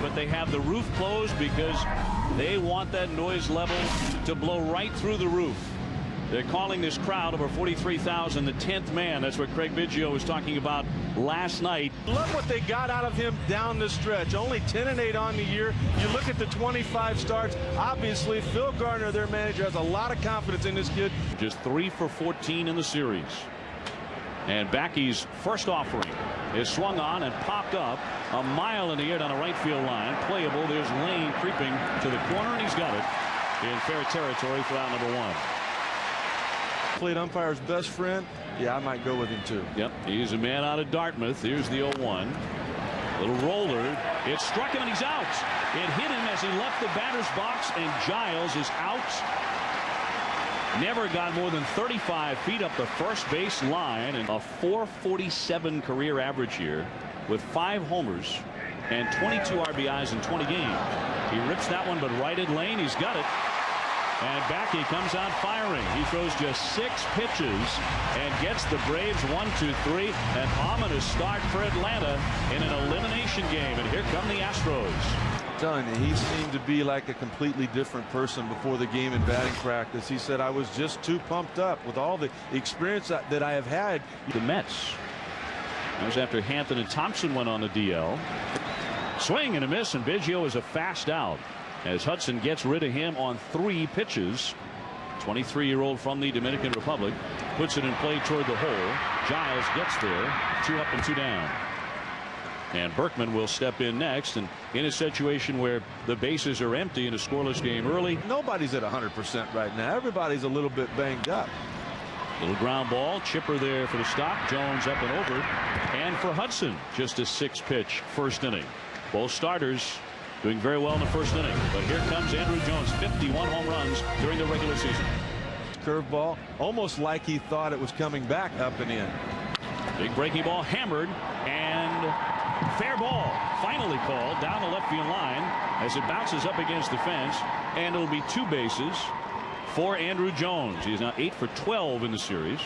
but they have the roof closed because they want that noise level to blow right through the roof. They're calling this crowd over 43,000 the 10th man. That's what Craig Biggio was talking about last night. Look what they got out of him down the stretch. Only 10-8 on the year. You look at the 25 starts. Obviously, Phil Garner, their manager, has a lot of confidence in this kid. Just 3 for 14 in the series. And Backe's first offering is swung on and popped up a mile in the air down the right field line. Playable. There's Lane creeping to the corner, and he's got it in fair territory for out number 1. Plate umpire's best friend. Yeah, I might go with him too. Yep, he's a man out of Dartmouth. Here's the 0-1. Little roller. It struck him and he's out. It hit him as he left the batter's box, and Giles is out. Never got more than 35 feet up the first base line, and a .447 career average here with 5 homers and 22 RBIs in 20 games. He rips that one, but righted Lane. He's got it. And Backe comes out firing. He throws just 6 pitches and gets the Braves 1-2-3. An ominous start for Atlanta in an elimination game. And here come the Astros. I'm telling you, he seemed to be like a completely different person before the game in batting practice. He said, I was just too pumped up with all the experience that I have had. The Mets. That was after Hampton and Thompson went on the DL. Swing and a miss, and Biggio is a fast out as Hudson gets rid of him on 3 pitches. 23-year-old from the Dominican Republic puts it in play toward the hole. Giles gets there. 2 up and 2 down. And Berkman will step in next, and in a situation where the bases are empty in a scoreless game early. Nobody's at 100% right now. Everybody's a little bit banged up. Little ground ball. Chipper there for the stop. Jones up and over. And for Hudson, just a 6-pitch first inning. Both starters doing very well in the first inning. But here comes Andrew Jones. 51 home runs during the regular season. Curveball, almost like he thought it was coming back up and in. Big breaking ball hammered, and fair ball finally called down the left field line as it bounces up against the fence, and it'll be 2 bases for Andrew Jones. He's now 8 for 12 in the series.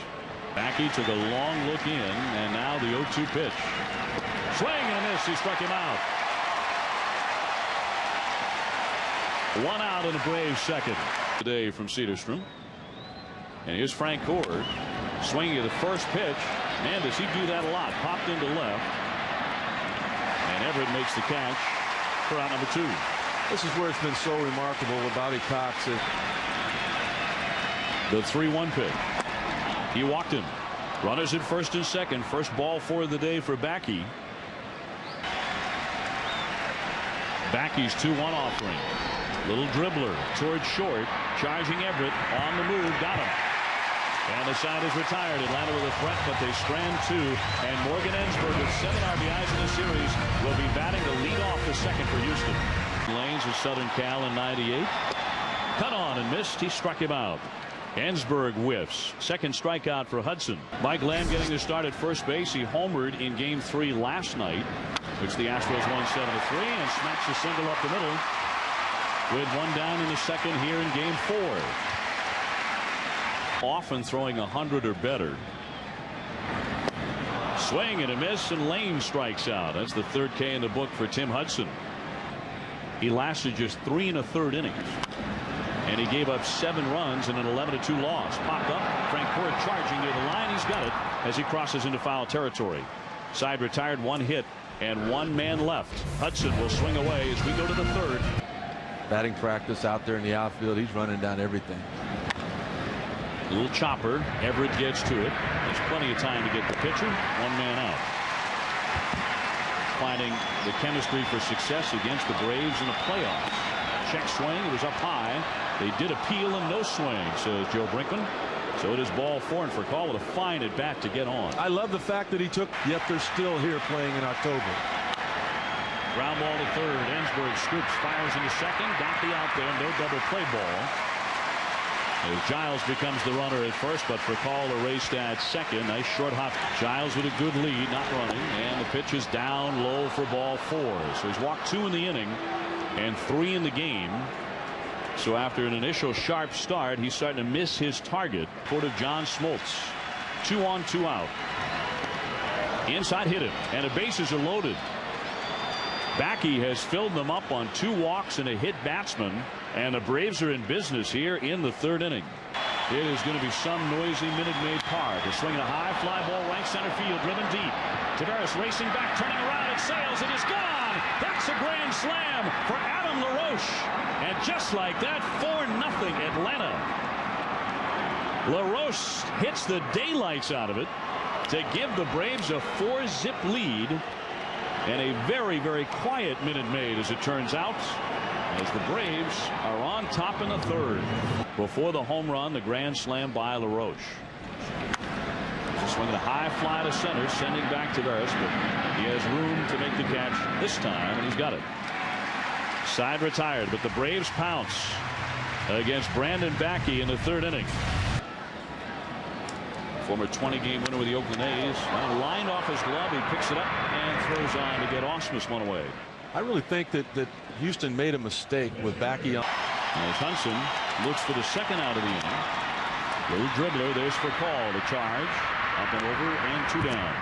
Backe took a long look in, and now the 0-2 pitch. Swing and a miss. He struck him out. 1 out in the Braves second today from Cedarstrom. And here's Frank Cord swinging at the first pitch. Man, does he do that a lot. Popped into left. And Everett makes the catch for out number 2. This is where it's been so remarkable with Bobby Cox. The 3-1 pitch. He walked him. Runners at first and second. First ball for the day for Backe. Backe's 2-1 offering. Little dribbler towards short. Charging Everett on the move. Got him. And the side is retired. Atlanta with a threat, but they strand 2. And Morgan Ensberg with 7 RBIs in the series will be batting to lead off the second for Houston. Lanes of Southern Cal in 98. Cut on and missed. He struck him out. Ensberg whiffs. Second strikeout for Hudson. Mike Lamb getting the start at first base. He homered in game 3 last night, which the Astros won 7-3, and smacks a single up the middle with 1 down in the second here in game 4. Often throwing 100 or better. Swing and a miss, and Lane strikes out. That's the 3rd K in the book for Tim Hudson. He lasted just 3 1/3 innings, and he gave up 7 runs in an 11-2 loss. Popped up. Frank Cord charging near the line. He's got it as he crosses into foul territory. Side retired, 1 hit, and 1 man left. Hudson will swing away as we go to the 3rd. Batting practice out there in the outfield. He's running down everything. A little chopper. Everett gets to it. There's plenty of time to get the pitcher. 1 man out. Finding the chemistry for success against the Braves in the playoffs. Check swing. It was up high. They did appeal and no swing, says Joe Brinkman. So it is ball 4, and for call with a fine at bat to get on. I love the fact that he took, yet they're still here playing in October. Ground ball to 3rd. Ensberg scoops, fires into second. Got the out there. No double play ball. As Giles becomes the runner at first, but for call erased at second. Nice short hop. Giles with a good lead, not running, and the pitch is down low for ball 4. So he's walked 2 in the inning and 3 in the game. So after an initial sharp start, he's starting to miss his target. Court of John Smoltz. 2 on, 2 out. Inside hit him, and the bases are loaded. Backe has filled them up on 2 walks and a hit batsman, and the Braves are in business here in the 3rd inning. It is going to be some noisy Minute Maid Park. A swing and a high fly ball right center field, driven deep. Taveras racing back, turning around, it sails, it is gone. That's a grand slam for Adam LaRoche, and just like that, 4-0 Atlanta. LaRoche hits the daylights out of it to give the Braves a 4-zip lead, and a very, very quiet Minute Maid, as it turns out, as the Braves are on top in the 3rd. Before the home run, the grand slam by LaRoche. Swinging a high fly to center, sending back Taveras, but he has room to make the catch this time, and he's got it. Side retired, but the Braves pounce against Brandon Backe in the 3rd inning. Former 20-game winner with the Oakland A's. Lined off his glove, he picks it up and throws on to get Ausmus one away. I really think that Houston made a mistake with Backe on. As Hudson looks for the 2nd out of the inning. Little dribbler, there's for call. The charge up and over and 2 down.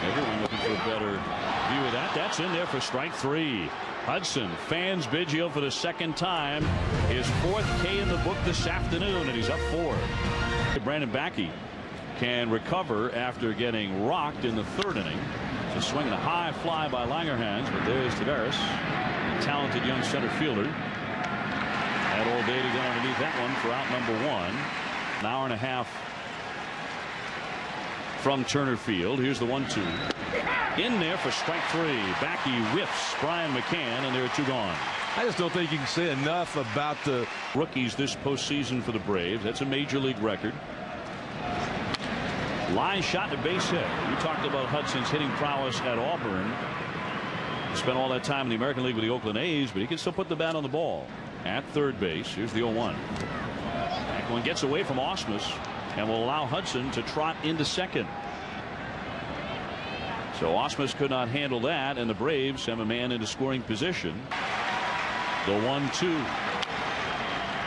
Everyone looking for a better view of that. That's in there for strike 3. Hudson fans Biggio for the 2nd time. His 4th K in the book this afternoon, and he's up 4. Brandon Backe can recover after getting rocked in the 3rd inning. It's a swing and a high fly by Langerhans, but there's Taveras, a talented young center fielder. Had all day to get underneath that one for out number 1. An hour and a half from Turner Field. Here's the 1-2. In there for strike 3. Backe whiffs Brian McCann, and there are 2 gone. I just don't think you can say enough about the rookies this postseason for the Braves. That's a major league record. Line shot to base hit. We talked about Hudson's hitting prowess at Auburn. He spent all that time in the American League with the Oakland A's, but he can still put the bat on the ball. At 3rd base, here's the 0-1. Backlund gets away from Ausmus and will allow Hudson to trot into 2nd. So Ausmus could not handle that, and the Braves have a man into scoring position. The 1-2.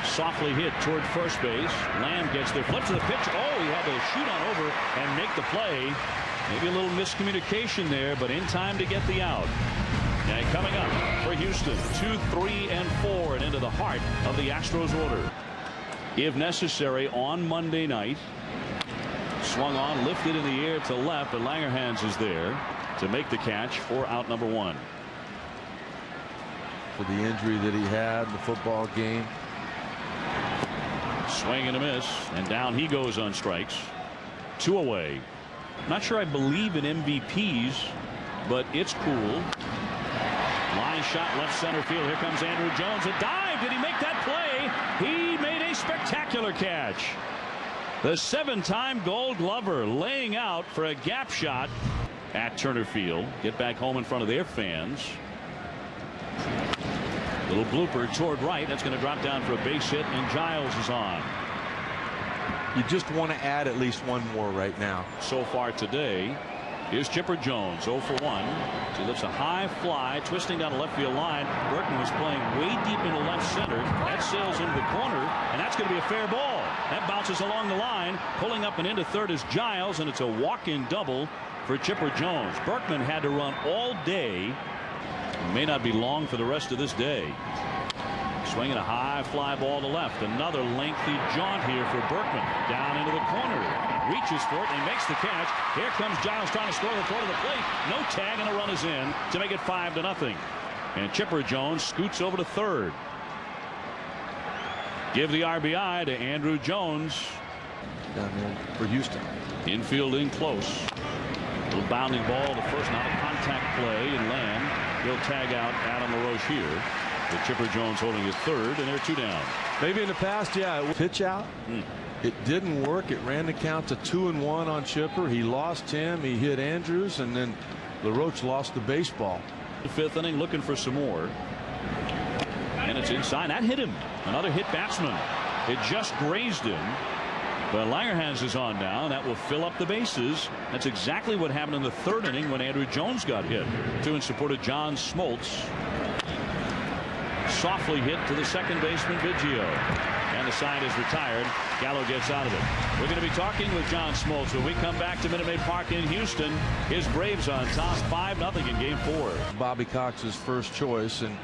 Softly hit toward first base. Lamb gets there, flips to the pitch. Oh, he had to shoot on over and make the play. Maybe a little miscommunication there, but in time to get the out. And coming up for Houston, 2, 3, and 4, and into the heart of the Astros order. If necessary, on Monday night. Swung on, lifted in the air to left, but Langerhans is there to make the catch for out number 1. For the injury that he had in the football game. Swing and a miss, and down he goes on strikes. 2 away. Not sure I believe in MVPs, but it's cool. Line shot left center field. Here comes Andrew Jones. A dive. Did he make that play? He made a spectacular catch. The 7-time Gold Glover laying out for a gap shot at Turner Field. Get back home in front of their fans. Little blooper toward right. That's going to drop down for a base hit, and Giles is on. You just want to add at least one more right now. So far today, here's Chipper Jones, 0 for 1. He lifts a high fly, twisting down the left field line. Burton was playing way deep into left center. That sails into the corner, and that's going to be a fair ball. That bounces along the line. Pulling up and into 3rd is Giles, and it's a walk-in double for Chipper Jones. Berkman had to run all day. May not be long for the rest of this day. Swinging a high fly ball to left. Another lengthy jaunt here for Berkman. Down into the corner. Reaches for it and he makes the catch. Here comes Giles trying to score the throw to the plate. No tag, and a run is in to make it 5-0. And Chipper Jones scoots over to 3rd. Give the RBI to Andrew Jones. Down there for Houston. Infield in close. Little bounding ball to first. Not a contact play, and Lamb will tag out Adam LaRoche here. With Chipper Jones holding his 3rd, and they're 2 down. Maybe in the past, yeah, pitch out. It didn't work. It ran the count to 2-1 on Chipper. He lost him. He hit Andrews, and then LaRoche lost the baseball. The 5th inning, looking for some more. And it's inside. That hit him. Another hit batsman. It just grazed him. But Langerhans is on now. That will fill up the bases. That's exactly what happened in the 3rd inning when Andrew Jones got hit. 2 in support of John Smoltz. Softly hit to the 2nd baseman Biggio, and the side is retired. Gallo gets out of it. We're going to be talking with John Smoltz when we come back to Minute Maid Park in Houston. His Braves on top 5-0 in Game 4. Bobby Cox's first choice, and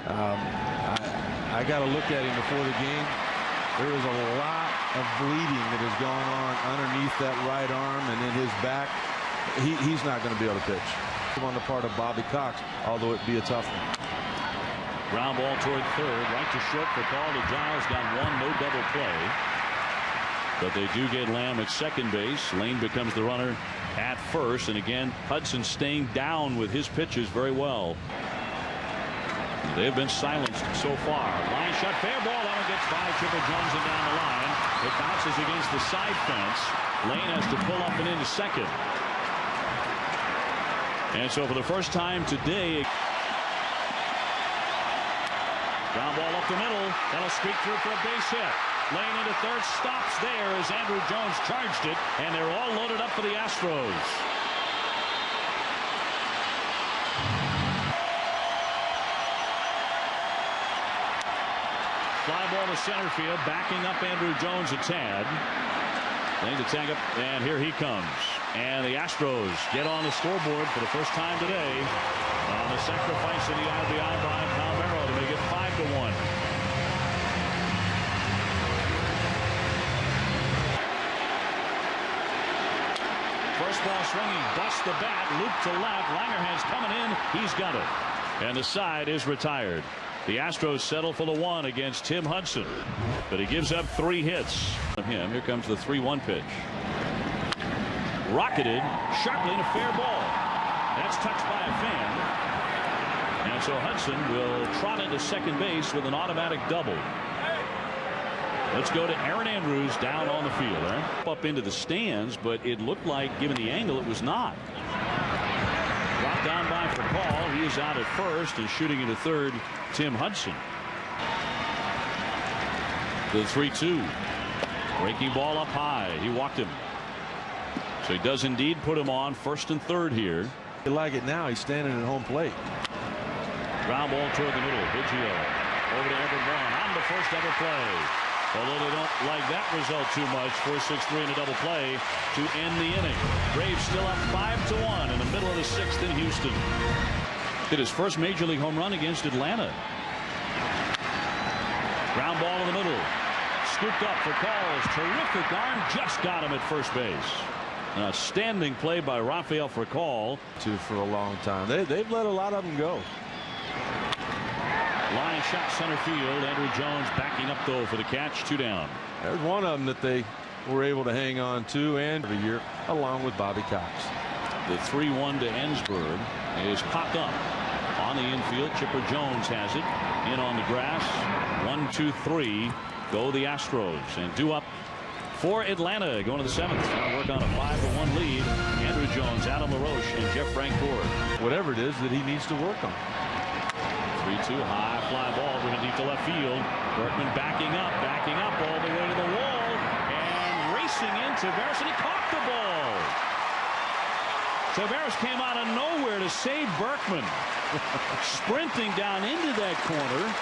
I got to look at him before the game. There is a lot of bleeding that has gone on underneath that right arm and in his back. He's not going to be able to pitch. On the part of Bobby Cox, although it be a tough one. Ground ball toward third, right to short for call to Giles. Got one, no double play. But they do get Lamb at second base. Lane becomes the runner at first, and again Hudson staying down with his pitches very well. They've been silenced so far. Line shot, fair ball. That one gets by Chipper Jones and down the line. It bounces against the side fence. Lane has to pull up and into second. And so for the first time today, ground ball up the middle. That'll squeak through for a base hit. Lane into third, stops there as Andrew Jones charged it, and they're all loaded up for the Astros. Fly ball to center field, backing up Andrew Jones a tad. Lane to tag up, and here he comes. And the Astros get on the scoreboard for the first time today on the sacrifice of the RBI by Palmeiro to make it 5-1. First ball swinging, busts the bat, loop to left. Langerhans coming in, he's got it. And the side is retired. The Astros settle for the one against Tim Hudson, but he gives up 3 hits. Here comes the 3-1 pitch. Rocketed sharply in a fair ball. That's touched by a fan. And so Hudson will trot into second base with an automatic double. Let's go to Aaron Andrews down on the field. Up into the stands, but it looked like, given the angle, it was not. Dropped down by for Paul. He is out at first and shooting into third, Tim Hudson. The 3-2. Breaking ball up high. He walked him. So he does indeed put him on first and third here. You like it now. He's standing at home plate. Ground ball toward the middle. Biggio over to Everett Brown on the first double play. Although they don't like that result too much. 4-6-3 in a double play to end the inning. Braves still up 5-1 in the middle of the 6th in Houston. Hit his first major league home run against Atlanta. Ground ball in the middle. Scooped up for calls. Terrific arm. Just got him at first base. An outstanding play by Rafael Furcal. For a long time. They've let a lot of them go. Line shot center field. Andrew Jones backing up though for the catch. 2 down. There's one of them that they were able to hang on to and every year along with Bobby Cox. The 3-1 to Ensberg is popped up on the infield. Chipper Jones has it in on the grass. 1-2-3 go the Astros, and due up for Atlanta going to the 7th. Trying to work on a 5-1 lead. Andrew Jones, Adam LaRoche, and Jeff Francoeur. Whatever it is that he needs to work on. 3-2 high fly ball driven deep to left field. Berkman backing up all the way to the wall and racing in Taveras, and he caught the ball. Taveras came out of nowhere to save Berkman. Sprinting down into that corner,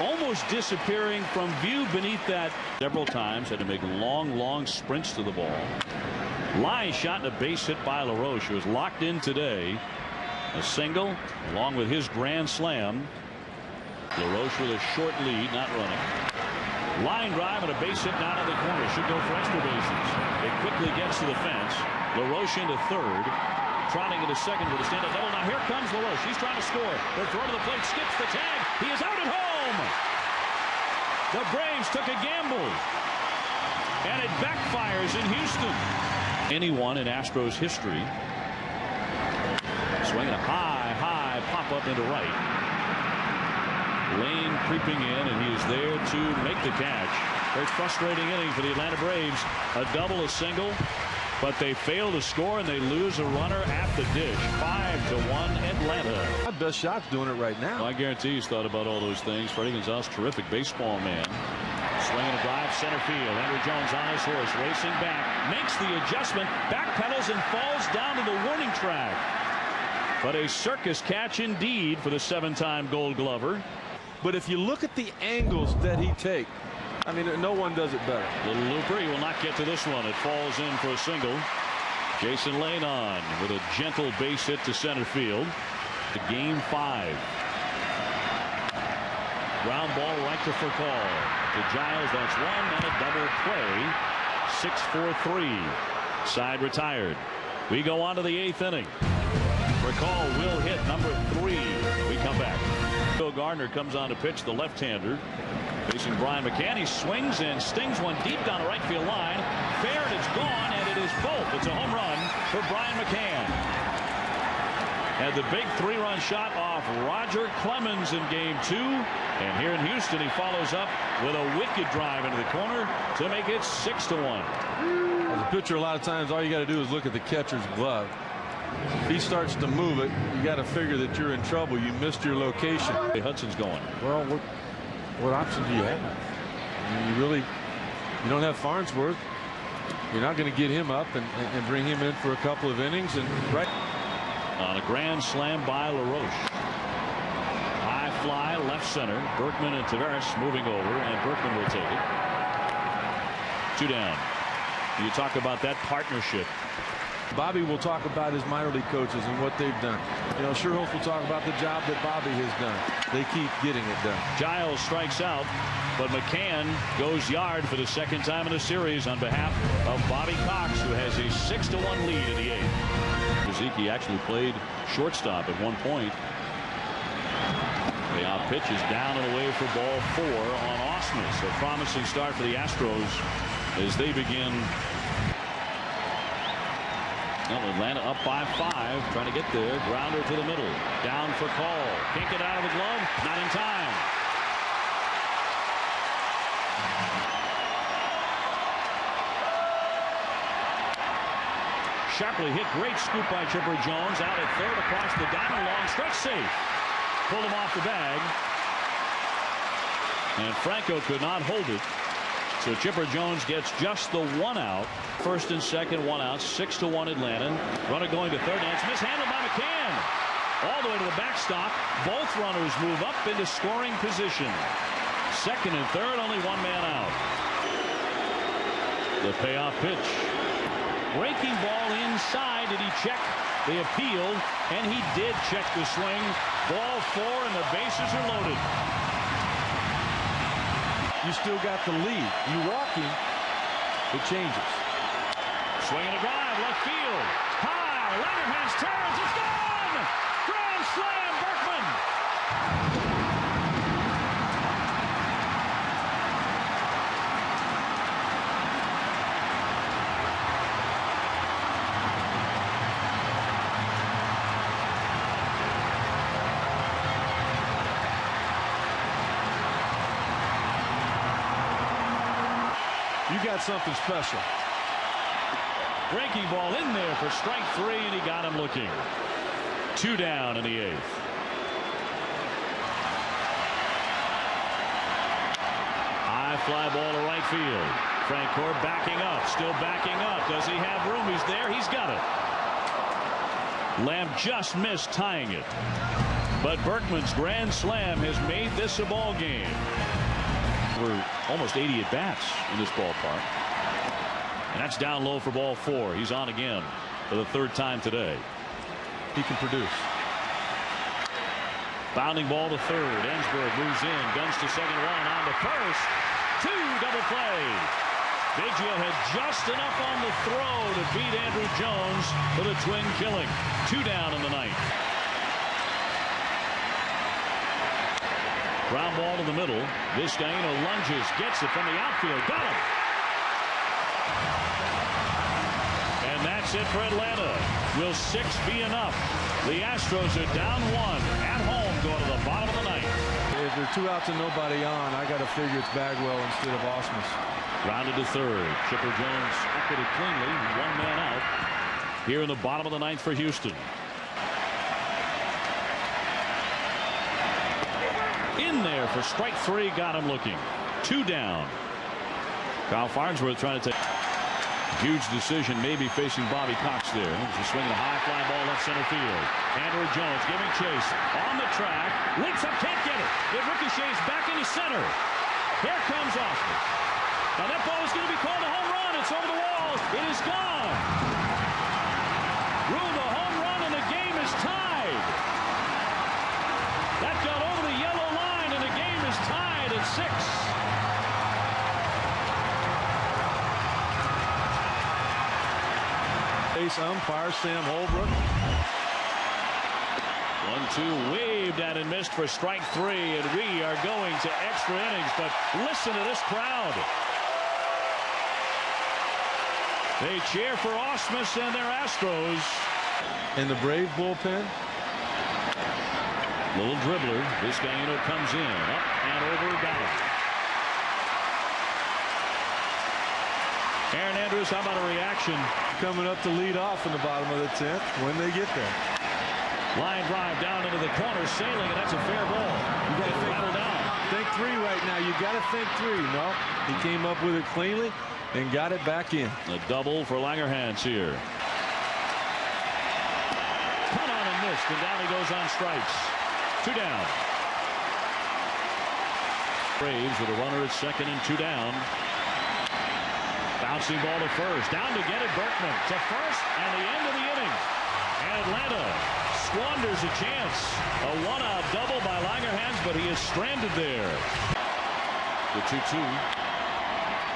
almost disappearing from view beneath that. Several times had to make long sprints to the ball. Line shot and a base hit by LaRoche, who was locked in today. A single along with his grand slam. LaRoche with a short lead, not running. Line drive and a base hit down in the corner. Should go for extra bases. It quickly gets to the fence. LaRoche into third. Trotting into second with a stand-up double. Now here comes LaRoche. He's trying to score. The throw to the plate, skips the tag. He is out at home. The Braves took a gamble, and it backfires in Houston. Anyone in Astros history. Swinging a high pop up into right. Lane creeping in, and he is there to make the catch. Very frustrating inning for the Atlanta Braves. A double, a single, but they fail to score, and they lose a runner at the dish. 5-1 Atlanta. My best shot's doing it right now. Well, I guarantee he's thought about all those things. Freddie Gonzalez, terrific baseball man. Swinging a drive center field. Andrew Jones on his horse, racing back, makes the adjustment, backpedals and falls down to the warning track. But a circus catch indeed for the 7-time Gold Glover. But if you look at the angles that he takes, I mean, no one does it better. Little looper. He will not get to this one. It falls in for a single. Jason Lane on with a gentle base hit to center field. Game 5. Ground ball right to Furcal. To Giles. That's one and a double play. 6-4-3. Side retired. We go on to the 8th inning. Furcal will hit number 3. We come back. Bill Gardner comes on to pitch, the left-hander. Facing Brian McCann. He swings and stings one deep down the right field line. Fair, and it's gone, and it is both. It's a home run for Brian McCann. And the big 3-run shot off Roger Clemens in game 2. And here in Houston, he follows up with a wicked drive into the corner to make it 6-1. As a pitcher, a lot of times all you got to do is look at the catcher's glove. If he starts to move it, you got to figure that you're in trouble. You missed your location. Hey, Hudson's going. Well, what option do you have? I mean, you don't have Farnsworth. You're not going to get him up and bring him in for a couple of innings. And right on a grand slam by LaRoche. High fly left center. Berkman and Tavares moving over, and Berkman will take it. 2 down. You talk about that partnership. Bobby will talk about his minor league coaches and what they've done. You know, Sherholtz will talk about the job that Bobby has done. They keep getting it done. Giles strikes out, but McCann goes yard for the 2nd time in the series on behalf of Bobby Cox, who has a 6-1 lead in the 8th. Zeke actually played shortstop at one point. Payoff pitch is down and away for ball 4 on Ausmus. A promising start for the Astros as they begin. Well, Atlanta up by 5, trying to get there. Grounder to the middle. Down for call. Can't get out of the glove. Not in time. Sharply hit. Great scoop by Chipper Jones. Out at third across the diamond. Long stretch safe. Pulled him off the bag. And Franco could not hold it. So Chipper Jones gets just the 1 out. 1st and 2nd, 1 out. 6-1 Atlanta. Runner going to third, and it's mishandled by McCann. All the way to the backstop. Both runners move up into scoring position. 2nd and 3rd, only 1 man out. The payoff pitch. Breaking ball inside. Did he check the appeal? And he did check the swing. Ball 4, and the bases are loaded. You still got the lead. You walking, it changes. Swing and a drive, left field. High, Langerhans turns, it's gone! Grand slam, Berkman! You got something special. Breaking ball in there for strike 3, and he got him looking. 2 down in the 8th. High fly ball to right field. Francoeur backing up, still backing up. Does he have room? He's there. He's got it. Lamb just missed tying it. But Berkman's grand slam has made this a ball game. We're almost 80 at bats in this ballpark. And that's down low for ball 4. He's on again for the 3rd time today. He can produce. Bounding ball to 3rd. Ensberg moves in, guns to 2nd, run on to 1st. 2 double play. Biggio had just enough on the throw to beat Andrew Jones for the twin killing. 2 down in the 9th. Ground ball to the middle. Vizcaíno lunges, gets it from the outfield. Got him. And that's it for Atlanta. Will 6 be enough? The Astros are down 1 at home, going to the bottom of the 9th. If there are 2 outs and nobody on, I got to figure it's Bagwell instead of Ausmus. Grounded to 3rd. Chipper Jones exited cleanly. 1 man out here in the bottom of the 9th for Houston. In there for strike 3, got him looking. 2 down. Kyle Farnsworth trying to take huge decision, maybe facing Bobby Cox there. He's a swing and a high fly ball left center field. Andrew Jones giving chase on the track, leaps up, can't get it. It ricochets back into center. Here comes Osmond. Now that ball is going to be called a home run. It's over the wall. It is gone. Ruled a home run, and the game is tied. That got over the yellow line, and the game is tied at 6. Base umpire Sam Holbrook. 1-2 waved at and missed for strike 3, and we are going to extra innings. But listen to this crowd. They cheer for Osmus and their Astros. In the Brave bullpen. Little dribbler. Vizcaino comes in. Up and over. Got him. Aaron Andrews, how about a reaction? Coming up to lead off in the bottom of the 10th when they get there. Line drive down into the corner, sailing, and that's a fair ball. You got to rattle down. Think 3 right now. You got to think 3. No, he came up with it cleanly and got it back in. A double for Langerhans here. Cut on and missed, and down he goes on strikes. 2 down. Braves with a runner at second and 2 down. Bouncing ball to first. Down to get it, Berkman. To first, and the end of the inning. And Atlanta squanders a chance. A 1-out double by Langerhans, but he is stranded there. The 2-2.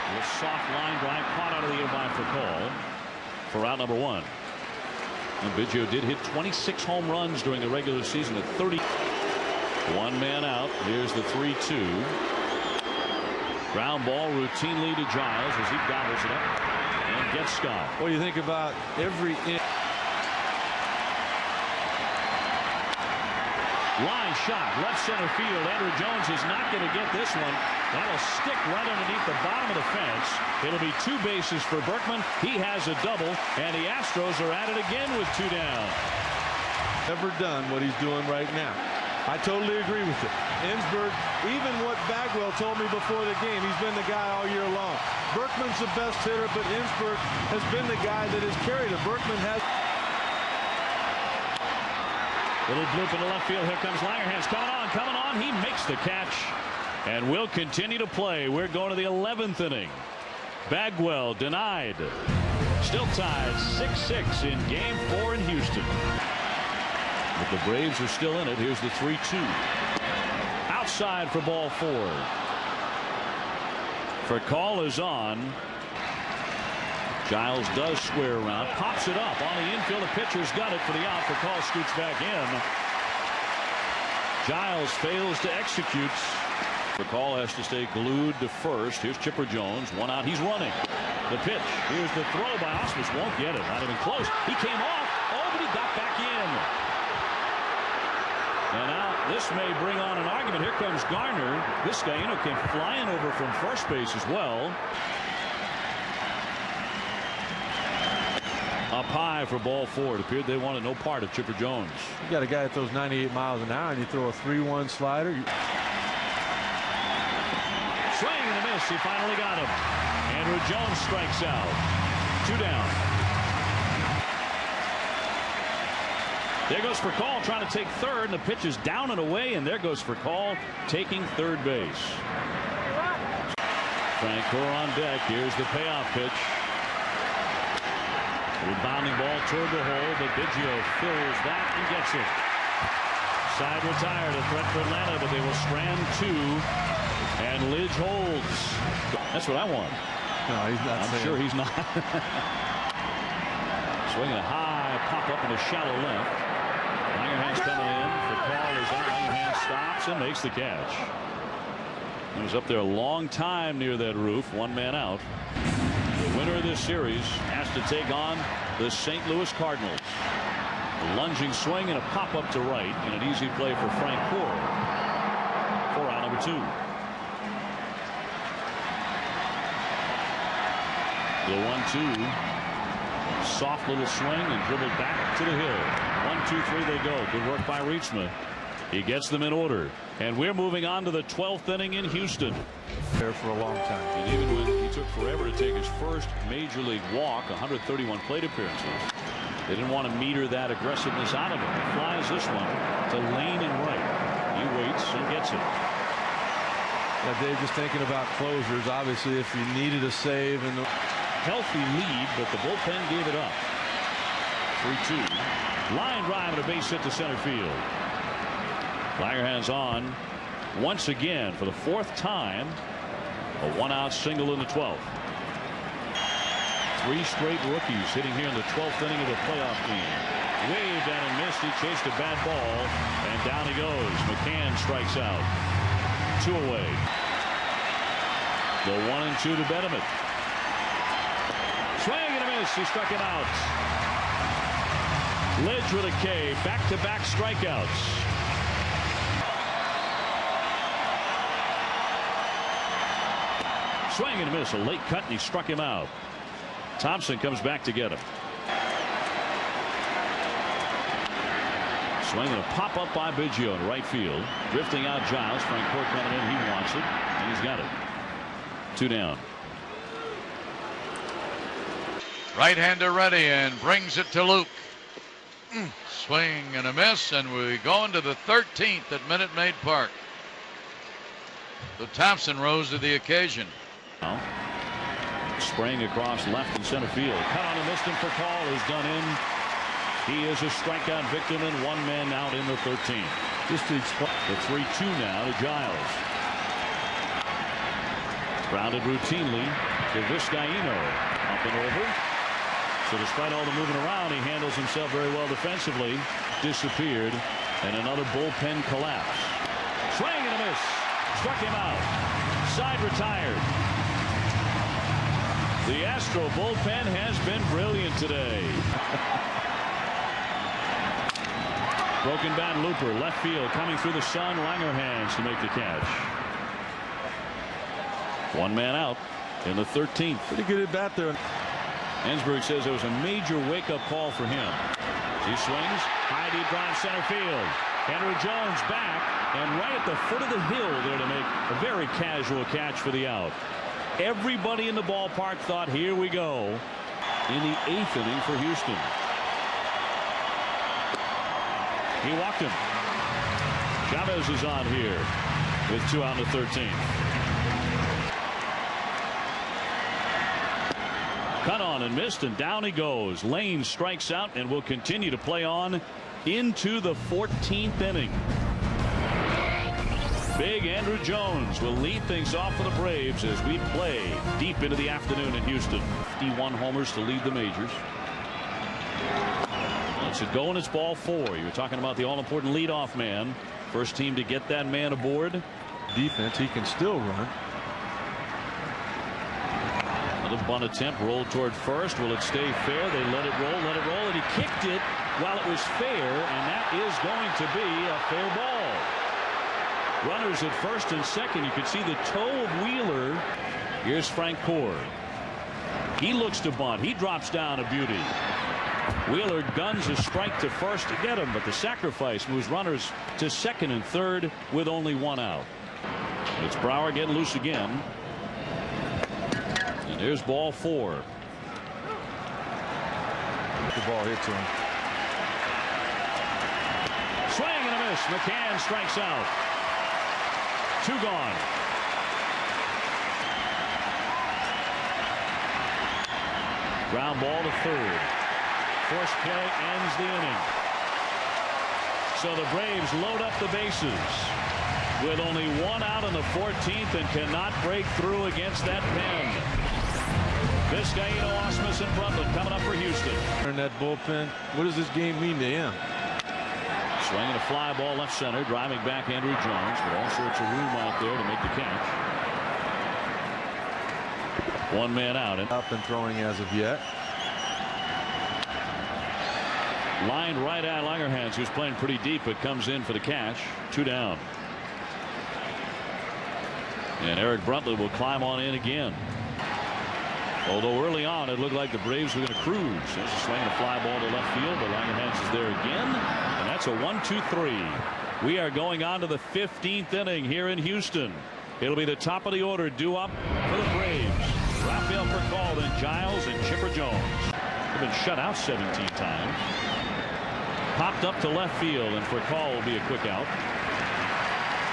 A soft line drive caught out of the air by Furcal for out number 1. And Biggio did hit 26 home runs during the regular season at 30. 1 man out. Here's the 3-2. Ground ball routinely to Giles as he gobbles it up and gets Scott. What do you think about every inning? Line shot, left center field. Andrew Jones is not going to get this one. That'll stick right underneath the bottom of the fence. It'll be 2 bases for Berkman. He has a double, and the Astros are at it again with 2 down. Never done what he's doing right now. I totally agree with it. Ensberg, even what Bagwell told me before the game, he's been the guy all year long. Berkman's the best hitter, but Ensberg has been the guy that has carried him. Berkman has. Little bloop in the left field. Here comes Langerhans coming on. He makes the catch and will continue to play. We're going to the 11th inning. Bagwell denied. Still tied 6-6 in game 4 in Houston. But the Braves are still in it. Here's the 3-2. Outside for ball 4. Furcal is on. Giles does square around, pops it up on the infield. The pitcher's got it for the out. Furcal scoots back in. Giles fails to execute. Furcal has to stay glued to first. Here's Chipper Jones. 1 out. He's running. The pitch. Here's the throw by Osmus. Won't get it. Not even close. He came off. Oh, but he got back in. And now this may bring on an argument. Here comes Garner. This guy, came flying over from first base as well. Up high for ball 4. It appeared they wanted no part of Chipper Jones. You got a guy that throws 98 miles an hour and you throw a 3-1 slider. Swing and a miss. He finally got him. Andrew Jones strikes out. 2 down. There goes Furcal trying to take third, and the pitch is down and away, and there goes Furcal taking third base. Francoeur on deck. Here's the payoff pitch. Rebounding ball toward the hole, but Biggio fills that and gets it. Side retired, a threat for Atlanta, but they will strand 2, and Lidge holds. That's what I want. No, he's not. I'm sure he's not. Swinging a high pop up in the shallow left. Langerhans coming in. Furcal is out. Langerhans stops and makes the catch. He was up there a long time near that roof. 1 man out. The winner of this series has to take on the St. Louis Cardinals. A lunging swing and a pop up to right, and an easy play for Francoeur for out number 2. The 1-2. Soft little swing and dribbled back to the hill. 1, 2, 3 they go. Good work by Reitsma. He gets them in order. And we're moving on to the 12th inning in Houston. There for a long time. And even when he took forever to take his first major league walk, 131 plate appearances, they didn't want to meter that aggressiveness out of him. He flies this one to lane and right. He waits and gets it. Dave, just thinking about closers. Obviously, if you needed a save in the healthy lead, but the bullpen gave it up. 3-2. Line drive and a base hit to center field. Langerhans on once again for the 4th time. A 1-out single in the 12th. 3 straight rookies hitting here in the 12th inning of the playoff game. Way down and missed. He chased a bad ball, and down he goes. McCann strikes out. 2 away. The 1-2 to Betterman. Swing and a miss. He struck him out. Lidge with a K. Back-to-back strikeouts. Swing and a miss. A late cut, and he struck him out. Thompson comes back to get him. Swing and a pop up by Biggio in right field. Drifting out Giles. Frank Court coming in. He wants it, and he's got it. 2 down. Right-hander ready and brings it to Luke. Swing and a miss, and we go into the 13th at Minute Maid Park. So Thompson rose to the occasion. Now, spraying across left and center field. Cut on and missed him for call is done in. He is a strikeout victim and 1 man out in the 13th. Just to explain, the 3-2 now to Giles. Grounded routinely to Vizcaino. Up and over. So despite all the moving around, he handles himself very well defensively. Disappeared, and another bullpen collapse. Swing and a miss. Struck him out. Side retired. The Astro bullpen has been brilliant today. Broken bat looper, left field, coming through the sun. Langerhans to make the catch. 1 man out in the 13th. Pretty good at bat there. Ensberg says it was a major wake-up call for him. He swings, high deep drive center field. Andrew Jones back, and right at the foot of the hill there to make a very casual catch for the out. Everybody in the ballpark thought, here we go, in the 8th inning for Houston. He walked him. Chavez is on here with 2 out in the 13th. Cut on and missed, and down he goes. Lane strikes out and will continue to play on into the 14th inning. Big Andrew Jones will lead things off for the Braves as we play deep into the afternoon in Houston. 51 homers to lead the majors. Let's it go, and it's ball 4. You were talking about the all-important leadoff man. First team to get that man aboard. Defense, he can still run. Another bunt attempt rolled toward first. Will it stay fair? They let it roll, and he kicked it while it was fair, and that is going to be a fair ball. Runners at first and second. You can see the toe of Wheeler. Here's Frank Court. He looks to bunt. He drops down a beauty. Wheeler guns a strike to first to get him, but the sacrifice moves runners to second and third with only 1 out. It's Brower getting loose again. And there's ball 4. The ball hit to him. Swing and a miss. McCann strikes out. 2 gone. Ground ball to third. Force play ends the inning. So the Braves load up the bases with only 1 out in the 14th and cannot break through against that pen. Vizcaino, Osmus, and Brundtland coming up for Houston. In that bullpen, what does this game mean to him? Swinging a fly ball left center, driving back Andrew Jones, but all sorts of room out there to make the catch. 1 man out. Up and throwing as of yet. Lined right at Langerhans, who's playing pretty deep, but comes in for the catch. 2 down. And Eric Brundtland will climb on in again. Although early on it looked like the Braves were going to cruise. There's a swing and a fly ball to left field, but Langerhans is there again. And that's a 1-2-3. We are going on to the 15th inning here in Houston. It'll be the top of the order due up for the Braves. Rafael Percal, then Giles and Chipper Jones. They've been shut out 17 times. Popped up to left field, and Percal will be a quick out.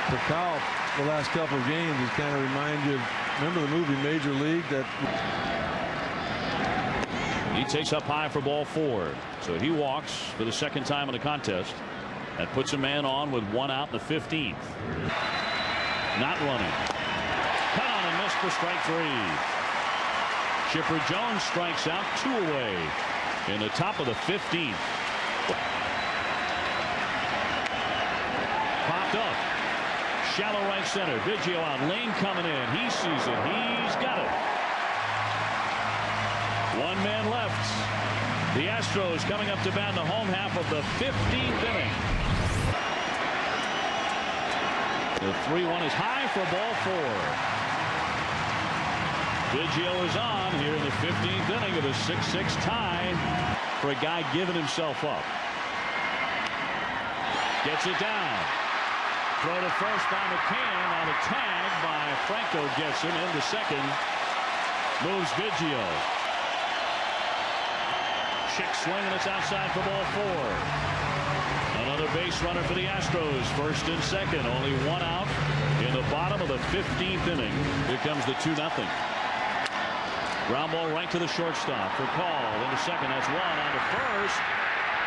Percal the last couple of games. It kind of reminds you of, remember the movie Major League? That he takes up high for ball 4. So he walks for the second time in the contest. That puts a man on with 1 out in the 15th. Not running. Cut on and missed for strike 3. Chipper Jones strikes out, 2 away in the top of the 15th. Popped up. Shallow right center. Biggio out. Lane coming in. He sees it. He's got it. 1 man left. The Astros coming up to bat in the home half of the 15th inning. The 3-1 is high for ball 4. Biggio is on here in the 15th inning of a 6-6 tie for a guy giving himself up. Gets it down. Throw to first by McCann on a tag by Franco. Gets him into second. Moves Biggio. Chick swing and it's outside for ball 4. Another base runner for the Astros. First and second. Only 1 out in the bottom of the 15th inning. Here comes the 2-0. Ground ball right to the shortstop for Call. Into second. That's 1 on to first.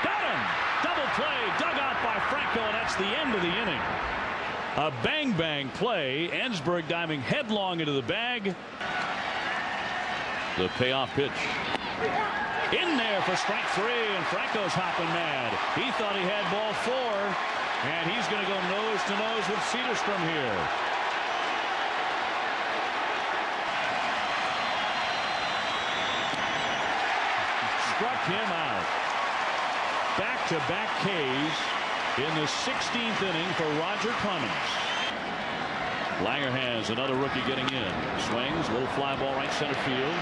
Got him. Double play. Dug out by Franco, and that's the end of the inning. A bang play. Ensberg diving headlong into the bag. The payoff pitch. In there for strike 3, and Franco's hopping mad. He thought he had ball 4, and he's going to go nose to nose with Cedarstrom here. Struck him out. Back-to-back Ks in the 16th inning for Roger Clemens. Langer has another rookie getting in. Swings, little fly ball right center field.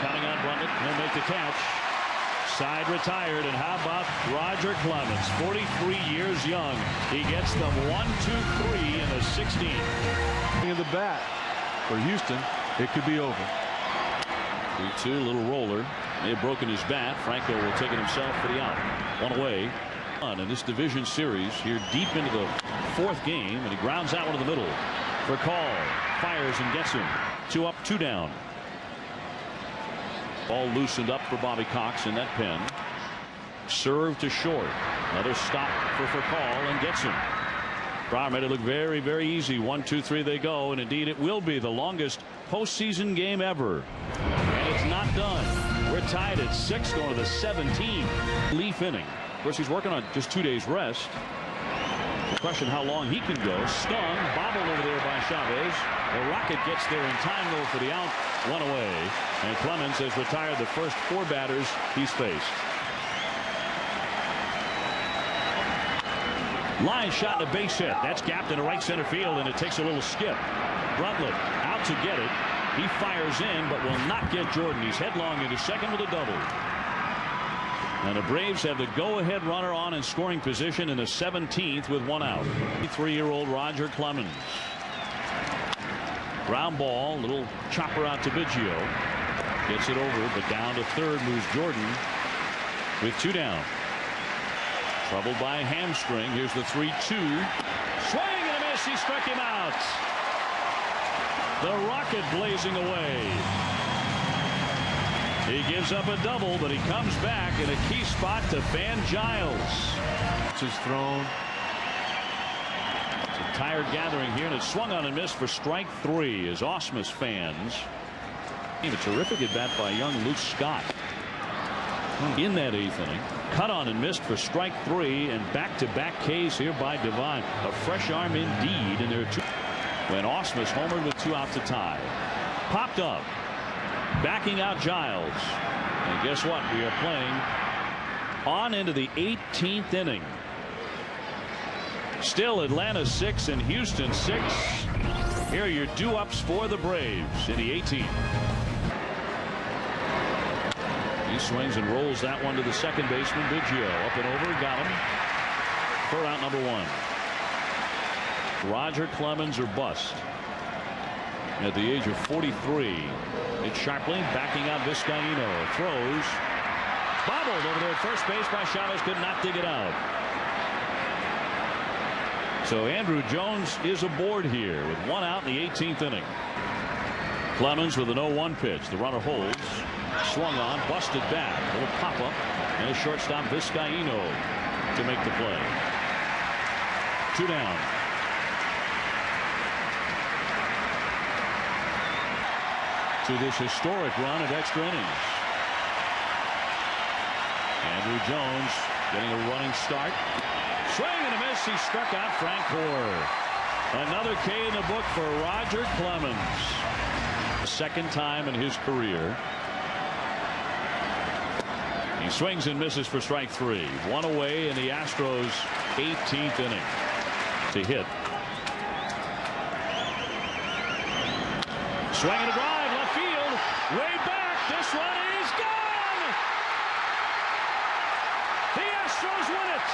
Counting on Brundle. He'll make the catch. Side retired, and how about Roger Clemens, 43 years young. He gets them 1-2-3 in the 16th. In the bat for Houston, it could be over. 3-2, little roller. They have broken his bat. Franco will take it himself for the out. 1 away. In this division series here deep into the 4th game, and he grounds out one in the middle for Call. Fires and gets him. 2 up, 2 down. Ball loosened up for Bobby Cox in that pen. Serve to short. Another stop for Call and gets him. Brown made it look very, very easy. 1-2-3 they go, and indeed it will be the longest postseason game ever. And it's not done. We're tied at 6 going to the 17th. Leaf inning. Of course, he's working on just 2 days rest. The question how long he can go. Stung, bobbled over there by Chavez. The Rocket gets there in time though for the out. 1 away. And Clemens has retired the first 4 batters he's faced. Line shot and a base hit. That's gapped into right center field, and it takes a little skip. Brundle out to get it. He fires in but will not get Jordan. He's headlong into second with a double. And the Braves have the go-ahead runner on in scoring position in the 17th with 1 out. 23-year-old Roger Clemens. Ground ball, little chopper out to Biggio. Gets it over, but down to third moves Jordan with 2 down. Troubled by a hamstring. Here's the 3-2. Swing and a miss. He struck him out. The Rocket blazing away. He gives up a double, but he comes back in a key spot to Fan Giles. It's his thrown. It's a tired gathering here, and it's swung on and missed for strike 3 as Ausmus fans. A terrific at bat by young Luke Scott in that 8th inning. Cut on and missed for strike 3, and back-to-back Ks here by Devine. A fresh arm indeed, and there are 2. When Ausmus homered with 2 out to tie. Popped up. Backing out Giles. And guess what? We are playing on into the 18th inning. Still Atlanta 6 and Houston 6. Here are your due-ups for the Braves in the 18th. He swings and rolls that one to the second baseman. Biggio up and over. Got him for out number 1. Roger Clemens or bust. At the age of 43. It's sharply backing out Vizcaíno. Throws. Bobbled over there at first base by Chavez. Could not dig it out. So Andrew Jones is aboard here with 1 out in the 18th inning. Clemens with an 0-1 pitch. The runner holds. Swung on. Busted back. A little pop up. And a shortstop Vizcaíno to make the play. 2 down. To this historic run of extra innings. Andrew Jones getting a running start. Swing and a miss. He struck out Frank Gore. Another K in the book for Roger Clemens. The second time in his career. He swings and misses for strike 3. 1 away in the Astros 18th inning. To hit. Swing and a drive. Left field. Way back. This one is gone. The Astros win it.